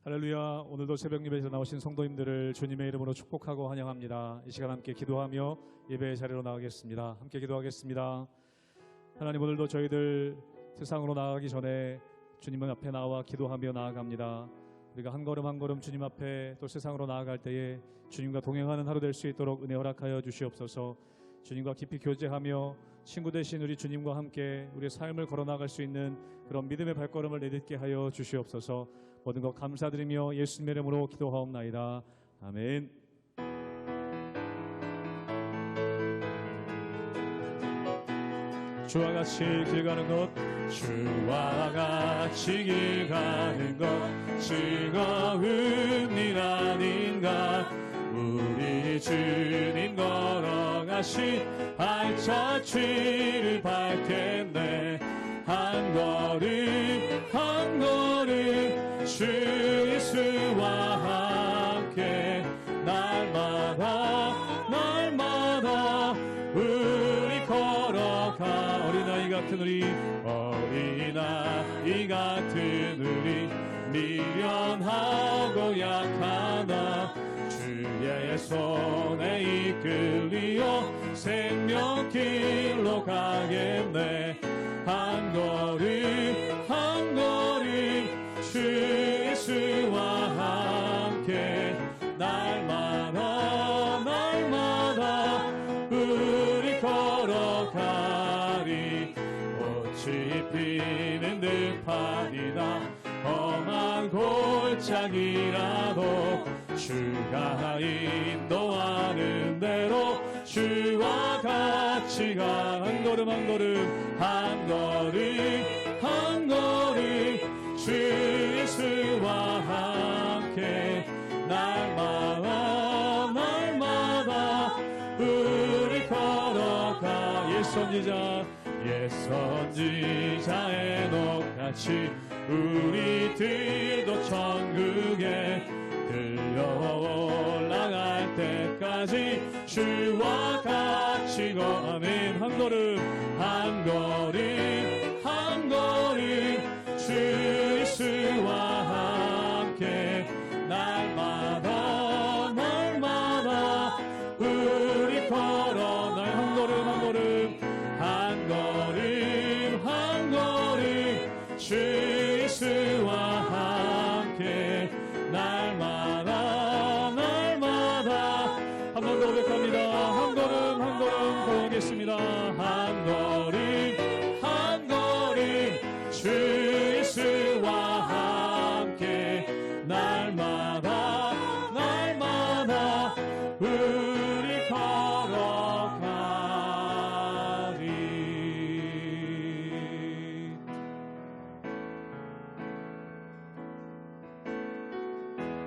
할렐루야. 오늘도 새벽 예배에서 나오신 성도님들을 주님의 이름으로 축복하고 환영합니다. 이 시간 함께 기도하며 예배의 자리로 나가겠습니다. 함께 기도하겠습니다. 하나님, 오늘도 저희들 세상으로 나가기 전에 주님 앞에 나와 기도하며 나아갑니다. 우리가 한 걸음 한 걸음 주님 앞에 또 세상으로 나아갈 때에 주님과 동행하는 하루 될 수 있도록 은혜 허락하여 주시옵소서. 주님과 깊이 교제하며 친구 되신 우리 주님과 함께 우리의 삶을 걸어나갈 수 있는 그런 믿음의 발걸음을 내딛게 하여 주시옵소서. 모든 것 감사드리며 예수님의 이름으로 기도하옵나이다. 아멘. 주와 같이 길 가는 것, 주와 같이 길 가는 것 즐거운 일 아닌가. 우리 주님 걸어가신 발자취를 밟겠네. 한 걸음 한 걸음 주 예수와 함께 날마다 날마다 우리 걸어가. 어린아이 같은 우리 미련하고 약하나 주의 손에 이끌리어 생명길로 가겠네. 한 걸음 한 걸음 주 예수와 함께 날마다 날마다 우리 걸어가리. 꽃이 피는 들판이나 험한 골짜기라도 주가 인도하는 대로 주와 같이 가. 한 걸음 한 걸음 한 걸음 한 걸음 주 예수와 함께 날마다 날마다 우리 걸어가. 옛 선지자의 녹같이 우리들도 천국에 들려 올라갈 때까지 주와 같이 아멘. 한 걸음 한 걸음 한 걸음 주 예수와 함께 날마다 날마다 우리 걸어. 날 한 걸음 한 걸음 한 걸음 한 걸음 주 예수와 함께 날마다 날마다. 한 번 더 고백합니다. 한 걸음 한 걸음 고백하겠습니다. 한 걸음 한 걸음 주 예수와 함께 날마다 날마다 우리 걸어가리.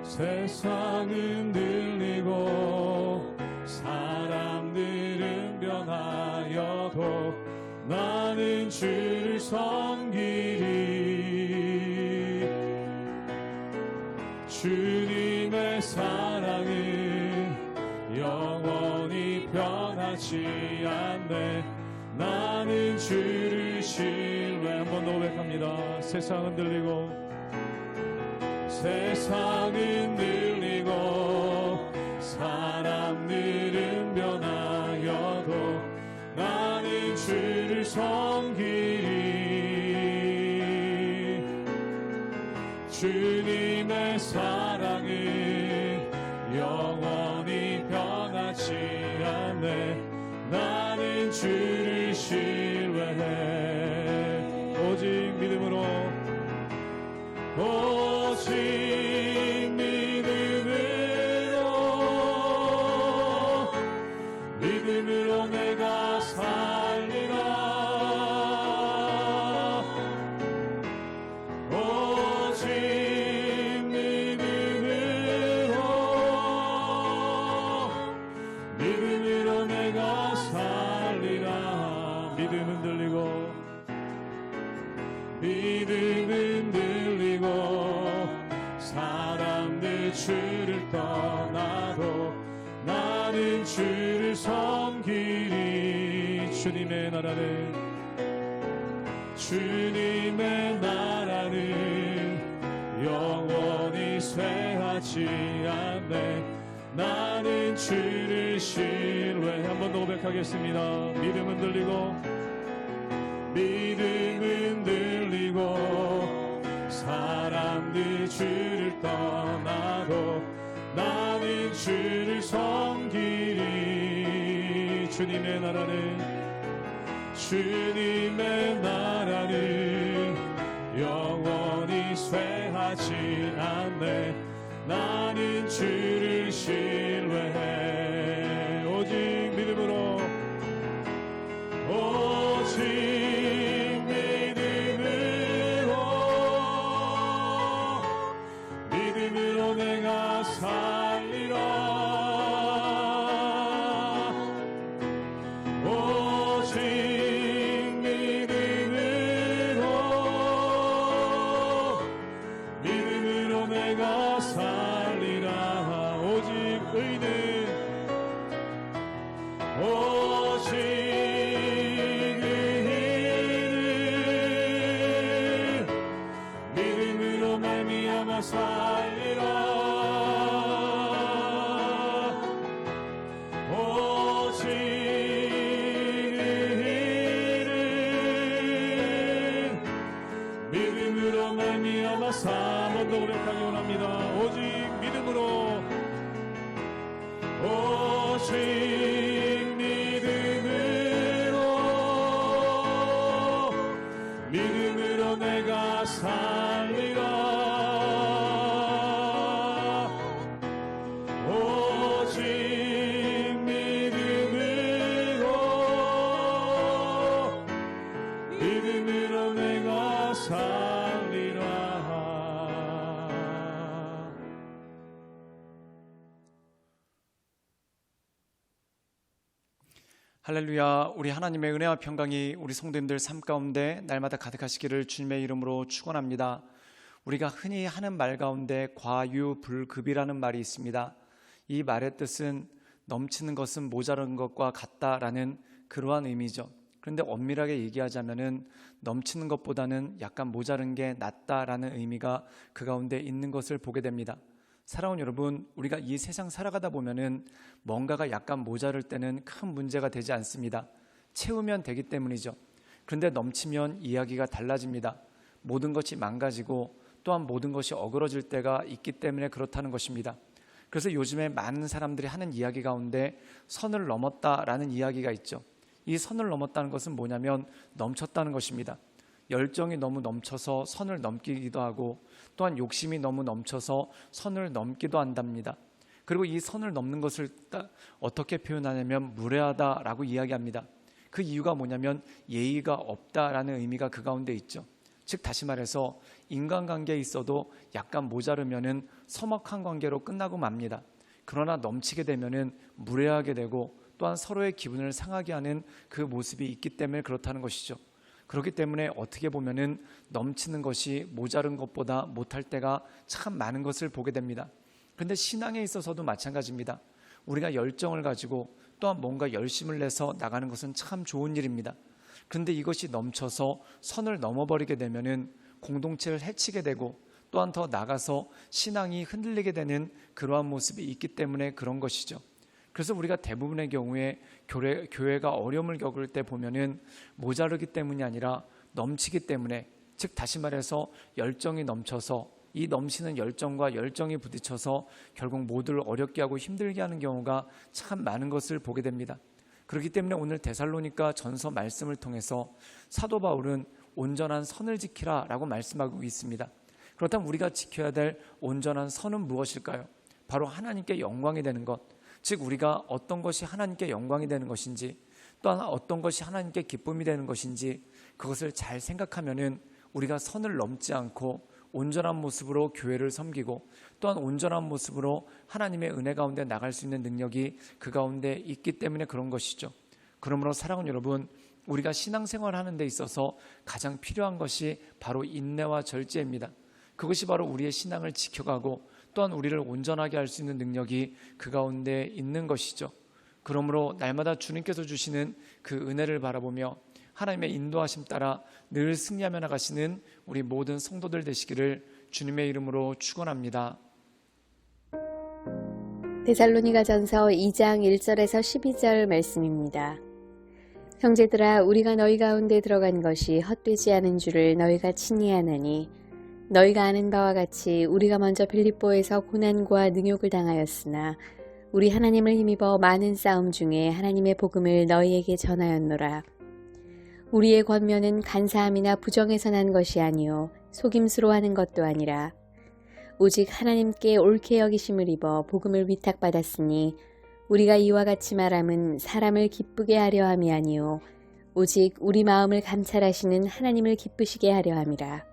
세상은 들리고 사람들은 변하여도 나는 주를 섬기리. 주님의 사랑은 영원히 변하지 않네. 나는 주를 신뢰. 한 번 더 고백합니다. 세상은 들리고 사람들은 변하여도 나는 주를 섬기리. 주님의 사랑은 영원히 변하지 않네. 나는 주를 신뢰해. 오직 믿음으로 오직 믿음으로 내가 살리라. 오직 믿음으로 내가 살리라. 믿음은 들리고 사람들 주를 떠나도 나는 주를 섬기리. 주님의 나라는 영원히 쇠하지 않네. 나는 주를 신뢰. 한 번 더 고백하겠습니다. 믿음은 들리고 사람들 주를 떠나도 나는 주를 섬기리. 주님의 나라는 영원히 쇠하지 않네. 나는 주를 신뢰해. 오직 믿음으로 내가 살리라. 오직 믿음으로 내가 살리라. 오직 의는 믿음으로 말미암아 살리라. 믿음으로 말미암아 한 번 더 고백하기 원합니다. 오직 믿음으로 믿음으로 내가 살리라. 오직 믿음으로 내가 살리라. 할렐루야. 우리 하나님의 은혜와 평강이 우리 성도님들 삶 가운데 날마다 가득하시기를 주님의 이름으로 축원합니다. 우리가 흔히 하는 말 가운데 과유불급이라는 말이 있습니다. 이 말의 뜻은 넘치는 것은 모자란 것과 같다라는 그러한 의미죠. 그런데 엄밀하게 얘기하자면은 넘치는 것보다는 약간 모자른 게 낫다라는 의미가 그 가운데 있는 것을 보게 됩니다. 사랑하는 여러분, 우리가 이 세상 살아가다 보면은 뭔가가 약간 모자랄 때는 큰 문제가 되지 않습니다. 채우면 되기 때문이죠. 그런데 넘치면 이야기가 달라집니다. 모든 것이 망가지고 또한 모든 것이 어그러질 때가 있기 때문에 그렇다는 것입니다. 그래서 요즘에 많은 사람들이 하는 이야기 가운데 선을 넘었다라는 이야기가 있죠. 이 선을 넘었다는 것은 뭐냐면 넘쳤다는 것입니다. 열정이 너무 넘쳐서 선을 넘기기도 하고 또한 욕심이 너무 넘쳐서 선을 넘기도 한답니다. 그리고 이 선을 넘는 것을 어떻게 표현하냐면 무례하다라고 이야기합니다. 그 이유가 뭐냐면 예의가 없다라는 의미가 그 가운데 있죠. 즉 다시 말해서 인간관계에 있어도 약간 모자르면은 서먹한 관계로 끝나고 맙니다. 그러나 넘치게 되면은 무례하게 되고 또한 서로의 기분을 상하게 하는 그 모습이 있기 때문에 그렇다는 것이죠. 그렇기 때문에 어떻게 보면은 넘치는 것이 모자른 것보다 못할 때가 참 많은 것을 보게 됩니다. 그런데 신앙에 있어서도 마찬가지입니다. 우리가 열정을 가지고 또한 뭔가 열심을 내서 나가는 것은 참 좋은 일입니다. 그런데 이것이 넘쳐서 선을 넘어버리게 되면은 공동체를 해치게 되고 또한 더 나가서 신앙이 흔들리게 되는 그러한 모습이 있기 때문에 그런 것이죠. 그래서 우리가 대부분의 경우에 교회가 어려움을 겪을 때 보면은 모자르기 때문이 아니라 넘치기 때문에, 즉 다시 말해서 열정이 넘쳐서 이 넘치는 열정과 열정이 부딪혀서 결국 모두를 어렵게 하고 힘들게 하는 경우가 참 많은 것을 보게 됩니다. 그렇기 때문에 오늘 데살로니가 전서 말씀을 통해서 사도 바울은 온전한 선을 지키라 라고 말씀하고 있습니다. 그렇다면 우리가 지켜야 될 온전한 선은 무엇일까요? 바로 하나님께 영광이 되는 것, 즉 우리가 어떤 것이 하나님께 영광이 되는 것인지 또한 어떤 것이 하나님께 기쁨이 되는 것인지 그것을 잘 생각하면은 우리가 선을 넘지 않고 온전한 모습으로 교회를 섬기고 또한 온전한 모습으로 하나님의 은혜 가운데 나갈 수 있는 능력이 그 가운데 있기 때문에 그런 것이죠. 그러므로 사랑하는 여러분, 우리가 신앙생활 하는 데 있어서 가장 필요한 것이 바로 인내와 절제입니다. 그것이 바로 우리의 신앙을 지켜가고 또한 우리를 온전하게 할 수 있는 능력이 그 가운데 있는 것이죠. 그러므로 날마다 주님께서 주시는 그 은혜를 바라보며 하나님의 인도하심 따라 늘 승리하며 나가시는 우리 모든 성도들 되시기를 주님의 이름으로 축원합니다. 데살로니가전서 2장 1절에서 12절 말씀입니다. 형제들아, 우리가 너희 가운데 들어간 것이 헛되지 않은 줄을 너희가 친히 아나니, 너희가 아는 바와 같이 우리가 먼저 빌립보에서 고난과 능욕을 당하였으나 우리 하나님을 힘입어 많은 싸움 중에 하나님의 복음을 너희에게 전하였노라. 우리의 권면은 간사함이나 부정에서 난 것이 아니요 속임수로 하는 것도 아니라 오직 하나님께 옳게 여기심을 입어 복음을 위탁받았으니, 우리가 이와 같이 말함은 사람을 기쁘게 하려 함이 아니요 오직 우리 마음을 감찰하시는 하나님을 기쁘시게 하려 함이라.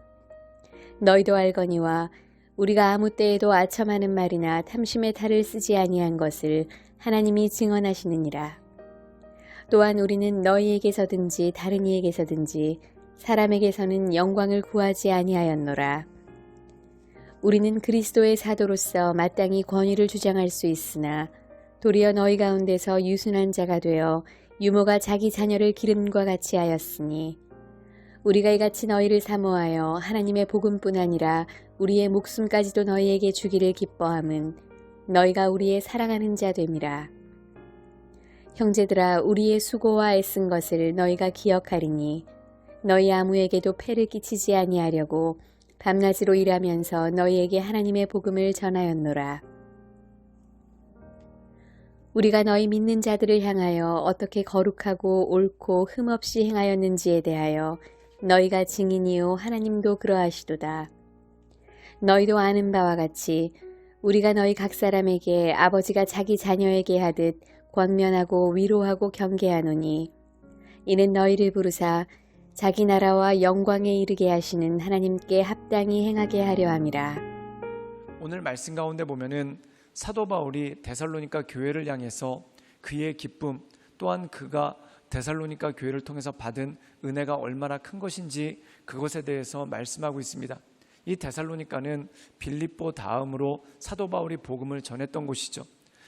너희도 알거니와 우리가 아무 때에도 아첨하는 말이나 탐심의 탈을 쓰지 아니한 것을 하나님이 증언하시느니라. 또한 우리는 너희에게서든지 다른 이에게서든지 사람에게서는 영광을 구하지 아니하였노라. 우리는 그리스도의 사도로서 마땅히 권위를 주장할 수 있으나 도리어 너희 가운데서 유순한 자가 되어 유모가 자기 자녀를 기름과 같이 하였으니, 우리가 이같이 너희를 사모하여 하나님의 복음뿐 아니라 우리의 목숨까지도 너희에게 주기를 기뻐함은 너희가 우리의 사랑하는 자 됨이라. 형제들아, 우리의 수고와 애쓴 것을 너희가 기억하리니 너희 아무에게도 폐를 끼치지 아니하려고 밤낮으로 일하면서 너희에게 하나님의 복음을 전하였노라. 우리가 너희 믿는 자들을 향하여 어떻게 거룩하고 옳고 흠없이 행하였는지에 대하여 너희가 증인이요 하나님도 그러하시도다. 너희도 아는 바와 같이 우리가 너희 각 사람에게 아버지가 자기 자녀에게 하듯 권면하고 위로하고 경계하노니, 이는 너희를 부르사 자기 나라와 영광에 이르게 하시는 하나님께 합당히 행하게 하려 함이라. 오늘 말씀 가운데 보면은 사도 바울이 데살로니가 교회를 향해서 그의 기쁨, 또한 그가 데살로니가 교회를 통해서 받은 은혜가 얼마나 큰 것인지 그것에 대해서 말씀하고 있습니다. 이 데살로니가는 빌립보 다음으로 사도 바울이 복음을 전했던 곳이죠.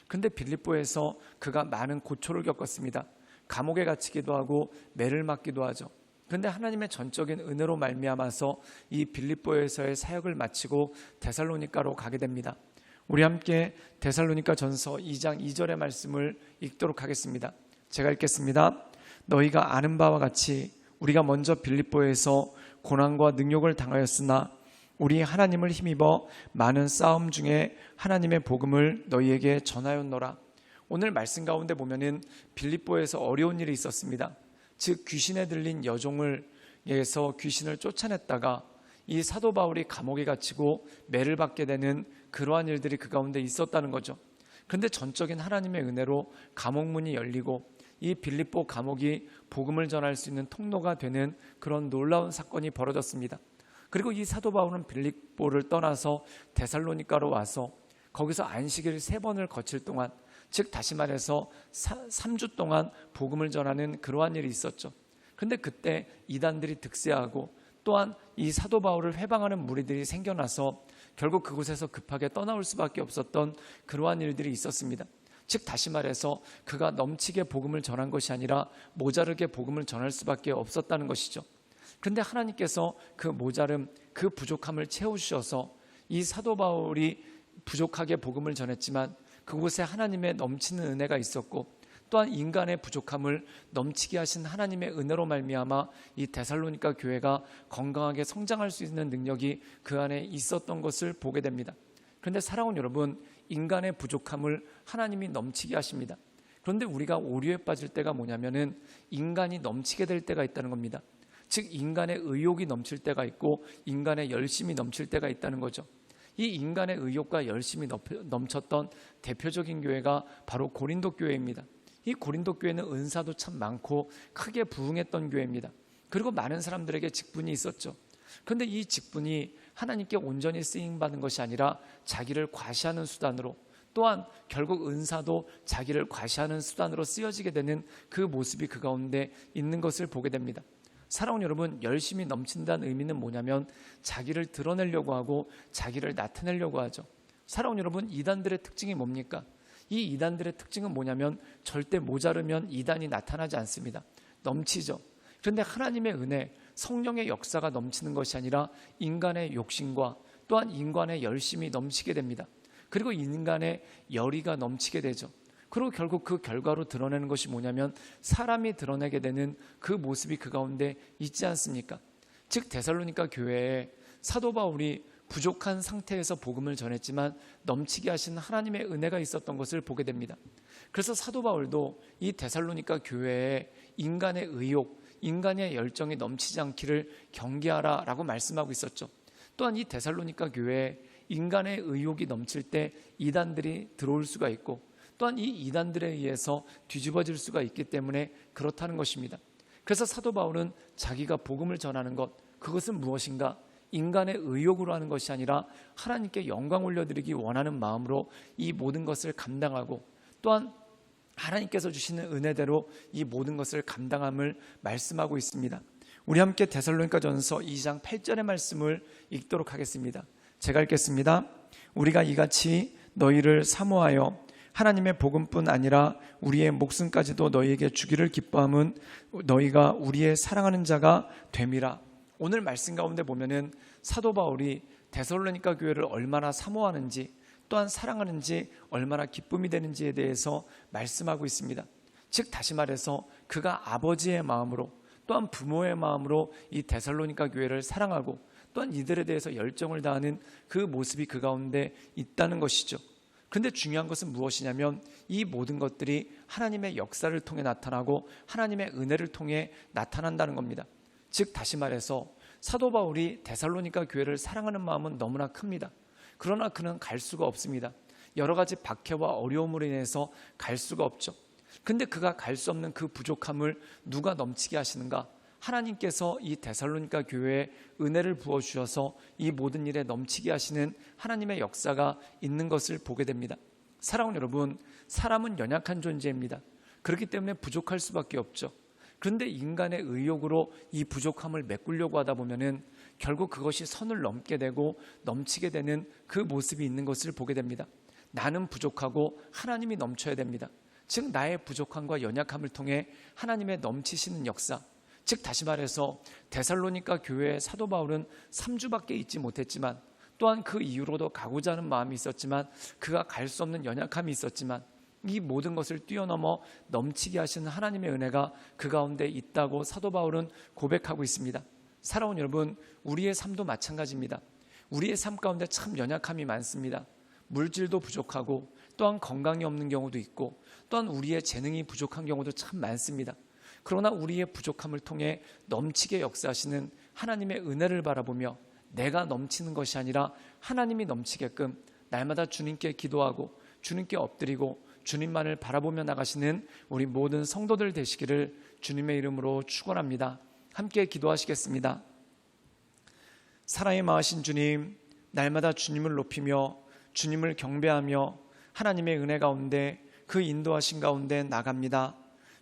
근데 빌립보에서 그가 많은 고초를 겪었습니다. 감옥에 갇히기도 하고 매를 맞기도 하죠. 그런데 하나님의 전적인 은혜로 말미암아서 이 빌립보에서의 사역을 마치고 데살로니가로 가게 됩니다. 우리 함께 데살로니가 전서 2장 2절의 말씀을 읽도록 하겠습니다. 제가 읽겠습니다. 너희가 아는 바와 같이 우리가 먼저 빌립보에서 고난과 능욕을 당하였으나 우리 하나님을 힘입어 많은 싸움 중에 하나님의 복음을 너희에게 전하였노라. 오늘 말씀 가운데 보면은 빌립보에서 어려운 일이 있었습니다. 즉 귀신에 들린 여종에서 귀신을 쫓아냈다가 이 사도 바울이 감옥에 갇히고 매를 받게 되는 그러한 일들이 그 가운데 있었다는 거죠. 그런데 전적인 하나님의 은혜로 감옥문이 열리고 이 빌립보 감옥이 복음을 전할 수 있는 통로가 되는 그런 놀라운 사건이 벌어졌습니다. 그리고 이 사도 바울은 빌립보를 떠나서 데살로니가로 와서 거기서 안식일 3번을 거칠 동안, 즉 다시 말해서 3주 동안 복음을 전하는 그러한 일이 있었죠. 그런데 그때 이단들이 득세하고 또한 이 사도 바울을 회방하는 무리들이 생겨나서 결국 그곳에서 급하게 떠나올 수밖에 없었던 그러한 일들이 있었습니다. 즉 다시 말해서 그가 넘치게 복음을 전한 것이 아니라 모자르게 복음을 전할 수밖에 없었다는 것이죠. 그런데 하나님께서 그 모자름, 그 부족함을 채워주셔서 이 사도 바울이 부족하게 복음을 전했지만 그곳에 하나님의 넘치는 은혜가 있었고, 또한 인간의 부족함을 넘치게 하신 하나님의 은혜로 말미암아 이 데살로니가 교회가 건강하게 성장할 수 있는 능력이 그 안에 있었던 것을 보게 됩니다. 그런데 사랑하는 여러분, 인간의 부족함을 하나님이 넘치게 하십니다. 그런데 우리가 오류에 빠질 때가 뭐냐면은 인간이 넘치게 될 때가 있다는 겁니다. 즉 인간의 의욕이 넘칠 때가 있고 인간의 열심이 넘칠 때가 있다는 거죠. 이 인간의 의욕과 열심이 넘쳤던 대표적인 교회가 바로 고린도 교회입니다. 이 고린도 교회는 은사도 참 많고 크게 부흥했던 교회입니다. 그리고 많은 사람들에게 직분이 있었죠. 그런데 이 직분이 하나님께 온전히 쓰임받는 것이 아니라 자기를 과시하는 수단으로, 또한 결국 은사도 자기를 과시하는 수단으로 쓰여지게 되는 그 모습이 그 가운데 있는 것을 보게 됩니다. 사랑하는 여러분, 열심히 넘친다는 의미는 뭐냐면 자기를 드러내려고 하고 자기를 나타내려고 하죠. 사랑하는 여러분, 이단들의 특징이 뭡니까? 이 이단들의 특징은 뭐냐면 절대 모자르면 이단이 나타나지 않습니다. 넘치죠. 그런데 하나님의 은혜, 성령의 역사가 넘치는 것이 아니라 인간의 욕심과 또한 인간의 열심이 넘치게 됩니다. 그리고 인간의 열의가 넘치게 되죠. 그리고 결국 그 결과로 드러내는 것이 뭐냐면 사람이 드러내게 되는 그 모습이 그 가운데 있지 않습니까? 즉 데살로니가 교회에 사도 바울이 부족한 상태에서 복음을 전했지만 넘치게 하신 하나님의 은혜가 있었던 것을 보게 됩니다. 그래서 사도 바울도 이 데살로니가 교회에 인간의 의욕, 인간의 열정이 넘치지 않기를 경계하라 라고 말씀하고 있었죠. 또한 이 데살로니가 교회에 인간의 의욕이 넘칠 때 이단들이 들어올 수가 있고 또한 이 이단들에 의해서 뒤집어질 수가 있기 때문에 그렇다는 것입니다. 그래서 사도 바울은 자기가 복음을 전하는 것, 그것은 무엇인가? 인간의 의욕으로 하는 것이 아니라 하나님께 영광 올려드리기 원하는 마음으로 이 모든 것을 감당하고 또한 하나님께서 주시는 은혜대로 이 모든 것을 감당함을 말씀하고 있습니다. 우리 함께 데살로니가전서 2장 8절의 말씀을 읽도록 하겠습니다. 제가 읽겠습니다. 우리가 이같이 너희를 사모하여 하나님의 복음뿐 아니라 우리의 목숨까지도 너희에게 주기를 기뻐함은 너희가 우리의 사랑하는 자가 됨이라. 오늘 말씀 가운데 보면은 사도 바울이 데살로니가 교회를 얼마나 사모하는지 또한 사랑하는지 얼마나 기쁨이 되는지에 대해서 말씀하고 있습니다. 즉 다시 말해서 그가 아버지의 마음으로 또한 부모의 마음으로 이 데살로니가 교회를 사랑하고 또한 이들에 대해서 열정을 다하는 그 모습이 그 가운데 있다는 것이죠. 그런데 중요한 것은 무엇이냐면 이 모든 것들이 하나님의 역사를 통해 나타나고 하나님의 은혜를 통해 나타난다는 겁니다. 즉 다시 말해서 사도 바울이 데살로니가 교회를 사랑하는 마음은 너무나 큽니다. 그러나 그는 갈 수가 없습니다. 여러 가지 박해와 어려움으로 인해서 갈 수가 없죠. 근데 그가 갈 수 없는 그 부족함을 누가 넘치게 하시는가? 하나님께서 이 데살로니가 교회에 은혜를 부어주셔서 이 모든 일에 넘치게 하시는 하나님의 역사가 있는 것을 보게 됩니다. 사랑하는 여러분, 사람은 연약한 존재입니다. 그렇기 때문에 부족할 수밖에 없죠. 그런데 인간의 의욕으로 이 부족함을 메꾸려고 하다 보면은 결국 그것이 선을 넘게 되고 넘치게 되는 그 모습이 있는 것을 보게 됩니다. 나는 부족하고 하나님이 넘쳐야 됩니다. 즉 나의 부족함과 연약함을 통해 하나님의 넘치시는 역사, 즉 다시 말해서 데살로니가 교회의 사도 바울은 3주밖에 있지 못했지만 또한 그 이후로도 가고자 하는 마음이 있었지만 그가 갈 수 없는 연약함이 있었지만 이 모든 것을 뛰어넘어 넘치게 하시는 하나님의 은혜가 그 가운데 있다고 사도 바울은 고백하고 있습니다. 사랑하는 여러분, 우리의 삶도 마찬가지입니다. 우리의 삶 가운데 참 연약함이 많습니다. 물질도 부족하고 또한 건강이 없는 경우도 있고 또한 우리의 재능이 부족한 경우도 참 많습니다. 그러나 우리의 부족함을 통해 넘치게 역사하시는 하나님의 은혜를 바라보며 내가 넘치는 것이 아니라 하나님이 넘치게끔 날마다 주님께 기도하고 주님께 엎드리고 주님만을 바라보며 나가시는 우리 모든 성도들 되시기를 주님의 이름으로 축원합니다. 함께 기도하시겠습니다. 사랑이 마하신 주님, 날마다 주님을 높이며 주님을 경배하며 하나님의 은혜 가운데 그 인도하신 가운데 나갑니다.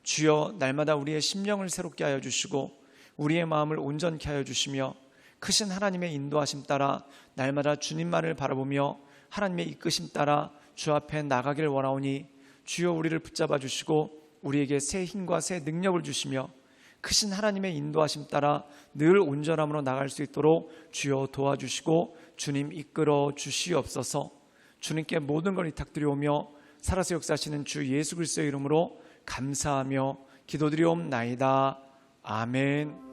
주여, 날마다 우리의 심령을 새롭게 하여 주시고 우리의 마음을 온전케 하여 주시며 크신 하나님의 인도하심 따라 날마다 주님만을 바라보며 하나님의 이끄심 따라 주 앞에 나가길 원하오니 주여, 우리를 붙잡아 주시고 우리에게 새 힘과 새 능력을 주시며 크신 하나님의 인도하심 따라 늘 온전함으로 나갈 수 있도록 주여 도와주시고 주님 이끌어 주시옵소서. 주님께 모든 걸 위탁드리오며 살아서 역사하시는 주 예수 그리스도의 이름으로 감사하며 기도드리옵나이다. 아멘.